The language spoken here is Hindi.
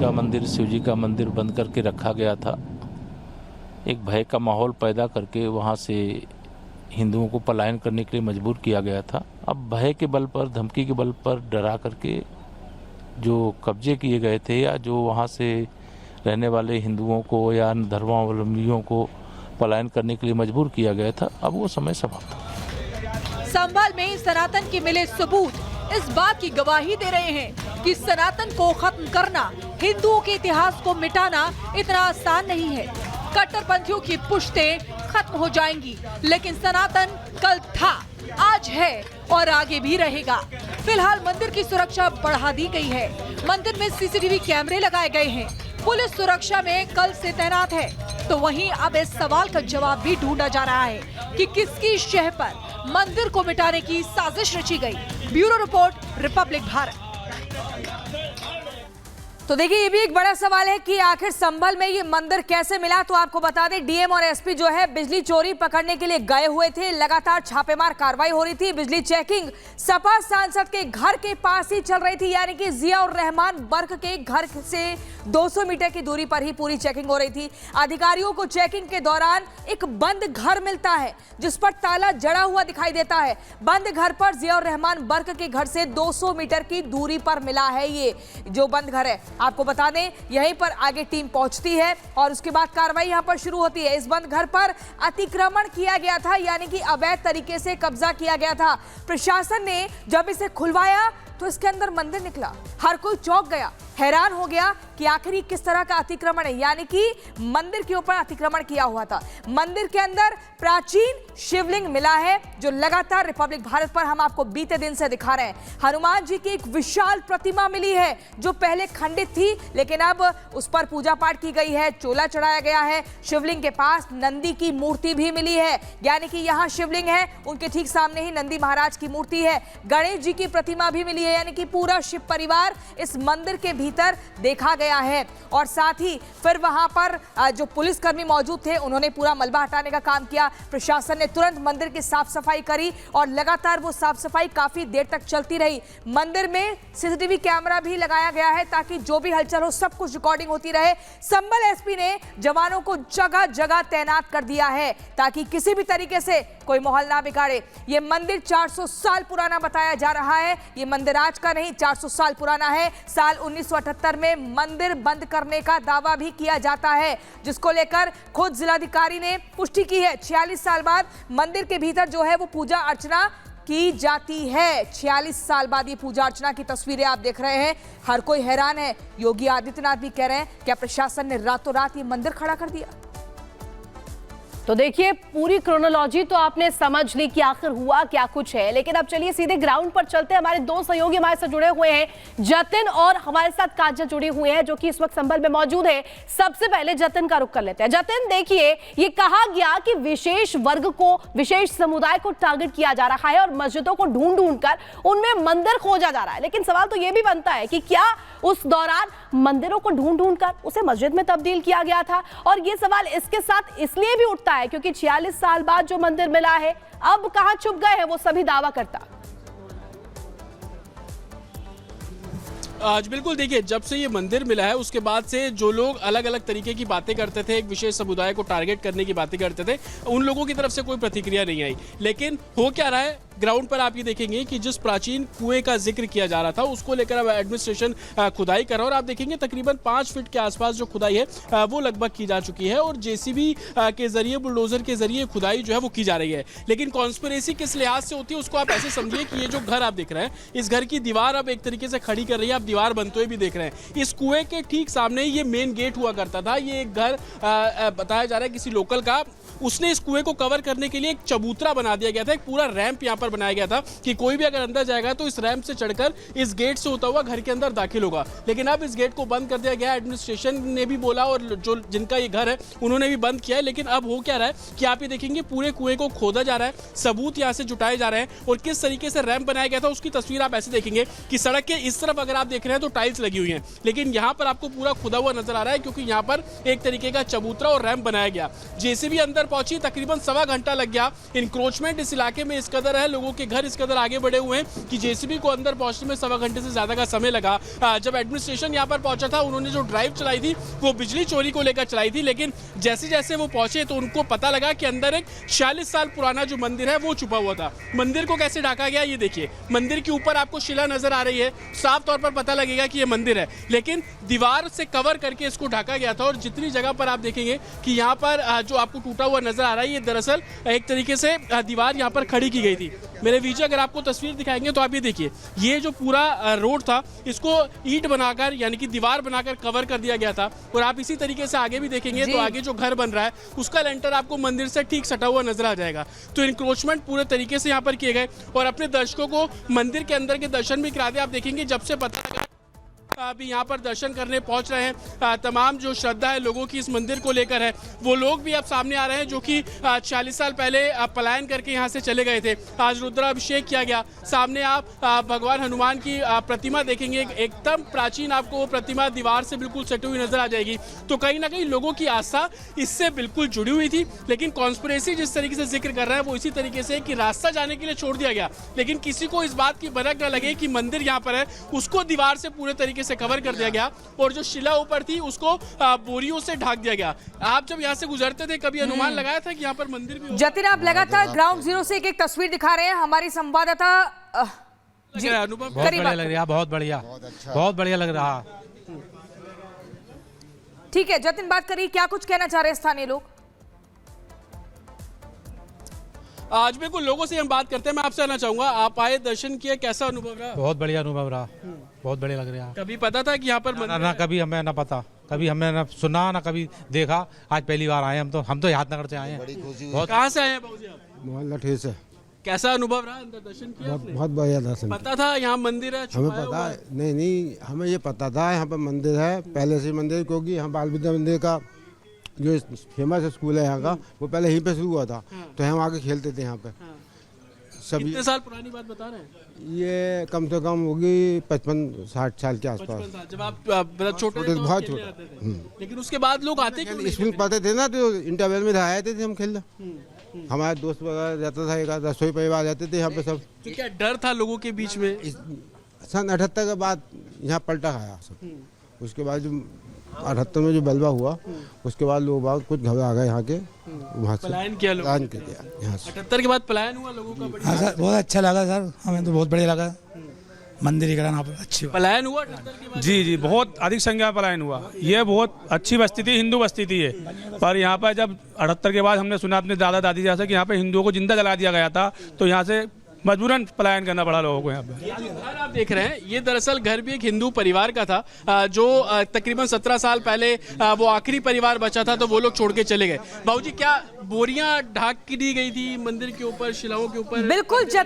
का मंदिर, शिव जी का मंदिर बंद करके रखा गया था। एक भय का माहौल पैदा करके वहाँ से हिंदुओं को पलायन करने के लिए मजबूर किया गया था। अब भय के बल पर, धमकी के बल पर डरा करके जो कब्जे किए गए थे या जो वहाँ से रहने वाले हिंदुओं को या धर्मावलंबियों को पलायन करने के लिए मजबूर किया गया था, अब वो समय समाप्त हो। संभल में सनातन के मिले सबूत इस बात की गवाही दे रहे हैं कि सनातन को खत्म करना, हिंदुओं के इतिहास को मिटाना इतना आसान नहीं है। कट्टरपंथियों की पुश्तें खत्म हो जाएंगी, लेकिन सनातन कल था, आज है और आगे भी रहेगा। फिलहाल मंदिर की सुरक्षा बढ़ा दी गई है। मंदिर में सीसीटीवी कैमरे लगाए गए हैं। पुलिस सुरक्षा में कल से तैनात है। तो वहीं अब इस सवाल का जवाब भी ढूंढा जा रहा है कि किसकी शह पर मंदिर को मिटाने की साजिश रची गई। Bureau report, Republic Bharat. तो देखिए, ये भी एक बड़ा सवाल है कि आखिर संभल में ये मंदिर कैसे मिला। तो आपको बता दें, डीएम और एसपी जो है बिजली चोरी पकड़ने के लिए गए हुए थे। लगातार छापेमार कार्रवाई हो रही थी। बिजली चेकिंग सपा सांसद के घर के पास ही चल रही थी, यानी कि जियाउर रहमान बर्क के घर से 200 मीटर की दूरी पर ही पूरी चेकिंग हो रही थी। अधिकारियों को चेकिंग के दौरान एक बंद घर मिलता है जिस पर ताला जड़ा हुआ दिखाई देता है। बंद घर पर जियाउर रहमान बर्क के घर से 200 मीटर की दूरी पर मिला है ये जो बंद घर है। आपको बता दें, यहीं पर आगे टीम पहुंचती है और उसके बाद कार्रवाई यहां पर शुरू होती है। इस बंद घर पर अतिक्रमण किया गया था, यानी कि अवैध तरीके से कब्जा किया गया था। प्रशासन ने जब इसे खुलवाया तो इसके अंदर मंदिर निकला। हर कोई चौंक गया, हैरान हो गया कि आखिर किस तरह का अतिक्रमण है, यानी कि मंदिर के ऊपर अतिक्रमण किया हुआ था। मंदिर के अंदर प्राचीन शिवलिंग मिला है जो लगातार रिपब्लिक भारत पर हम आपको बीते दिन से दिखा रहे हैं। हनुमान जी की एक विशाल प्रतिमा मिली है जो पहले खंडित थी, लेकिन अब उस पर पूजा पाठ की गई है, चोला चढ़ाया गया है। शिवलिंग के पास नंदी की मूर्ति भी मिली है, यानी कि यहाँ शिवलिंग है, उनके ठीक सामने ही नंदी महाराज की मूर्ति है। गणेश जी की प्रतिमा भी मिली है, यानी कि पूरा शिव परिवार इस मंदिर के भीतर देखा गया है। और साथ ही फिर वहां पर जो पुलिसकर्मी मौजूद थे उन्होंने पूरा मलबा हटाने का काम किया। प्रशासन ने तुरंत मंदिर की साफ सफाई करी और लगातार वो साफ सफाई काफी देर तक चलती रही। मंदिर में सीसीटीवी कैमरा भी लगाया गया है ताकि जो भी हलचल हो सब कुछ रिकॉर्डिंग होती रहे। संभल एसपी ने जवानों को जगह जगह तैनात कर दिया है ताकि किसी भी तरीके से कोई माहौल ना बिगाड़े। ये मंदिर 400 साल पुराना बताया जा रहा है। ये मंदिर आज का नहीं, 400 साल पुराना है। साल 1978 में मंदिर बंद करने का दावा भी किया जाता है, जिसको लेकर खुद जिलाधिकारी ने पुष्टि की है। 46 साल बाद मंदिर के भीतर जो है वो पूजा अर्चना की जाती है। 46 साल बाद ये पूजा अर्चना की तस्वीरें आप देख रहे हैं। हर कोई हैरान है। योगी आदित्यनाथ भी कह रहे हैं क्या प्रशासन ने रातों रात ये मंदिर खड़ा कर दिया। तो देखिए, पूरी क्रोनोलॉजी तो आपने समझ ली कि आखिर हुआ क्या कुछ है, लेकिन अब चलिए सीधे ग्राउंड पर चलते हैं। हमारे दो सहयोगी हमारे साथ जुड़े हुए हैं, जतिन और हमारे साथ काजल जुड़ी हुई हैं जो कि इस वक्त संभल में मौजूद है। सबसे पहले जतिन का रुख कर लेते हैं। जतिन, देखिए, ये कहा गया कि विशेष वर्ग को, विशेष समुदाय को टारगेट किया जा रहा है और मस्जिदों को ढूंढ ढूंढ कर उनमें मंदिर खोजा जा रहा है, लेकिन सवाल तो यह भी बनता है कि क्या उस दौरान मंदिरों को ढूंढ ढूंढ कर उसे मस्जिद में तब्दील किया गया था। और ये सवाल इसके साथ इसलिए भी उठता है क्योंकि 46 साल बाद जो मंदिर मिला है, अब कहां छुप गए हैं वो सभी दावा करता। आज बिल्कुल, देखिए, जब से ये मंदिर मिला है उसके बाद से जो लोग अलग अलग तरीके की बातें करते थे, एक विशेष समुदाय को टारगेट करने की बातें करते थे, उन लोगों की तरफ से कोई प्रतिक्रिया नहीं आई। लेकिन हो क्या रहा है, ग्राउंड पर आप ये देखेंगे कि जिस प्राचीन कुएं का जिक्र किया जा रहा था उसको लेकर अब एडमिनिस्ट्रेशन खुदाई कर रहा है। और आप देखेंगे तकरीबन 5 फीट के आसपास जो खुदाई है वो लगभग की जा चुकी है और जेसीबी के जरिए, बुलडोजर के जरिए खुदाई जो है वो की जा रही है। लेकिन कॉन्स्पिरेसी किस लिहाज से होती है उसको आप ऐसे समझिए कि ये जो घर आप देख रहे हैं, इस घर की दीवार अब एक तरीके से खड़ी कर रही है, आप दीवार बनते हुए भी देख रहे हैं। इस कुएं के ठीक सामने ये मेन गेट हुआ करता था। ये एक घर बताया जा रहा है किसी लोकल का, उसने इस कुएं को कवर करने के लिए एक चबूतरा बना दिया गया था, एक पूरा रैंप यहाँ पर बनाया गया था कि कोई भी अगर अंदर जाएगा तो इस रैंप से चढ़कर इस गेट से होता हुआ घर के अंदर दाखिल होगा। लेकिन अब इस गेट को बंद कर दिया गया। एडमिनिस्ट्रेशन ने भी बोला और जो जिनका ये घर है उन्होंने भी बंद किया है। लेकिन अब हो क्या रहा है कि आप ये देखेंगे पूरे कुएं को खोदा जा रहा है, सबूत यहाँ से जुटाए जा रहे हैं और किस तरीके से रैंप बनाया गया था उसकी तस्वीर आप ऐसे देखेंगे कि सड़क के इस तरफ अगर आप देख रहे हैं तो टाइल्स लगी हुई है, लेकिन यहाँ पर आपको पूरा खुदा हुआ नजर आ रहा है क्योंकि यहाँ पर एक तरीके का चबूतरा और रैंप बनाया गया। जेसीबी अंदर पहुंची, तकरीबन 1.25 घंटा लग गया। इंक्रोचमेंट इस इलाके में इस कदर है, लोगों के घर इस कदर आगे बढ़े हुए हैं कि जेसीबी को अंदर पहुंचने में सवा घंटे से ज्यादा का समय लगा। जब एडमिनिस्ट्रेशन यहाँ पर पहुंचा था, उन्होंने जो ड्राइव चलाई थी वो बिजली चोरी को लेकर चलाई थी, लेकिन जैसे जैसे वो पहुंचे तो उनको पता लगा कि अंदर एक 46 साल पुराना जो मंदिर है वो छुपा हुआ था। मंदिर को कैसे ढका गया ये देखिए, मंदिर के ऊपर आपको शिला नजर आ रही है, साफ तौर पर पता लगेगा कि ये मंदिर है, लेकिन दीवार से कवर करके इसको ढका गया था। और जितनी जगह पर आप देखेंगे कि यहाँ पर जो आपको टूटा हुआ नजर आ रहा है, ये दरअसल एक तरीके से दीवार यहाँ पर खड़ी की गई थी। मेरे विजय अगर आपको तस्वीर दिखाएंगे तो आप ये देखिए, ये जो पूरा रोड था इसको ईंट बनाकर यानी कि दीवार बनाकर कवर कर दिया गया था। और आप इसी तरीके से आगे भी देखेंगे तो आगे जो घर बन रहा है उसका लेंटर आपको मंदिर से ठीक सटा हुआ नजर आ जाएगा। तो इंक्रोचमेंट पूरे तरीके से यहाँ पर किए गए और अपने दर्शकों को मंदिर के अंदर के दर्शन भी करा दे। आप देखेंगे जब से पता लगा अभी यहाँ पर दर्शन करने पहुंच रहे हैं, तमाम जो श्रद्धा है लोगों की इस मंदिर को लेकर है, वो लोग भी अब सामने आ रहे हैं जो कि 40 साल पहले पलायन करके यहाँ से चले गए थे। आज रुद्राभिषेक किया गया। सामने आप भगवान हनुमान की प्रतिमा देखेंगे, एकदम प्राचीन आपको वो प्रतिमा दीवार से बिल्कुल सटी हुई नजर आ जाएगी। तो कहीं ना कहीं लोगों की आस्था इससे बिल्कुल जुड़ी हुई थी, लेकिन कॉन्स्पिरेसी जिस तरीके से जिक्र कर रहे हैं वो इसी तरीके से कि रास्ता जाने के लिए छोड़ दिया गया, लेकिन किसी को इस बात की भनक न लगे कि मंदिर यहाँ पर है, उसको दीवार से पूरे तरीके से कवर कर दिया गया और जो शिला ऊपर थी उसको बोरियों से ढक दिया गया। आप जब यहाँ से गुजरते थे कभी अनुमान लगाया था कि यहाँ पर मंदिर भी होगा? जतिन, आप लगातार ग्राउंड जीरो से एक तस्वीर दिखा रहे हैं। हमारी संवाददाता अनुभव बहुत बढ़िया लग रहा है, बहुत बढ़िया, बहुत बढ़िया लग रहा है। ठीक है जतिन, बात करिए, क्या कुछ कहना चाह रहे हैं स्थानीय लोग? आज बिल्कुल लोगों से हम बात करते हैं। मैं आपसे आना चाहूंगा, आप आए, दर्शन किए, कैसा अनुभव रहा? बहुत बढ़िया अनुभव रहा, बहुत बढ़िया लग रहा है। कभी पता था कि यहाँ पर मंदिर ना कभी हमें ना पता, कभी हमने ना सुना ना कभी देखा, आज पहली बार आए हम तो यादनगर से आए हैं। बहुत कहाँ से आए हैं बाबूजी आप? मोहल्ला ठीक से। कैसा अनुभव रहा? अंदर दर्शन किया आपने? बहुत बढ़िया दर्शन। पता था यहाँ मंदिर है? हमें छुपाया पता हुआ है, नहीं हमें ये पता था यहाँ पर मंदिर है पहले से मंदिर, क्योंकि यहाँ बाल विद्या मंदिर का जो फेमस स्कूल है यहाँ का वो पहले यहीं पे शुरू हुआ था, तो हम आके खेलते थे यहाँ पे सभी। कितने साल पुरानी बात बता रहे हैं? ये कम से कम होगी 55-60 साल के आसपास। 55 साल। जब आप मतलब छोटे थे तो बहुत खेलने छोटे। आते थे। लेकिन उसके बाद लोग आते क्यों नहीं? स्कूल पढ़ते थे ना तो इंटरवल में आए थे हम खेलने। हमारे दोस्त वगैरह रहता था, एक रसोई परिवार रहते थे यहाँ पे सब। तो क्या डर था लोगों के बीच में? सन 78 के बाद यहाँ पलटा खाया सब। उसके बाद जो 78 में जो बलवा हुआ उसके बाद लोग बाग कुछ घबरा गए यहाँ के, वहाँ से पलायन किया लोग। पलायन किया यहाँ से। 78 के बाद पलायन हुआ लोगों का? बड़ी हाँ सर, बहुत अच्छा लगा सर, हमें तो बहुत बढ़िया लगा। मंदिर ही कराना अच्छी बात। पलायन हुआ 78 के बाद? जी, बहुत अधिक संख्या में पलायन हुआ। ये बहुत अच्छी बस्ती थी, हिंदू बस्ती थी ये। पर यहाँ पर जब 78 के बाद हमने सुना अपने दादा दादी जैसे कि यहाँ पे हिंदुओं को जिंदा जला दिया गया था, तो यहाँ से मजबूरन पलायन करना पड़ा लोगों को। यहाँ पे ये जो घर आप देख रहे हैं ये दरअसल घर भी एक हिंदू परिवार का था, जो तकरीबन 17 साल पहले वो आखिरी परिवार बचा था, तो वो लोग छोड़ के चले गए। बाबूजी, क्या बोरियां ढाक की दी गई थी मंदिर के ऊपर, शिलाओं के ऊपर? बिल्कुल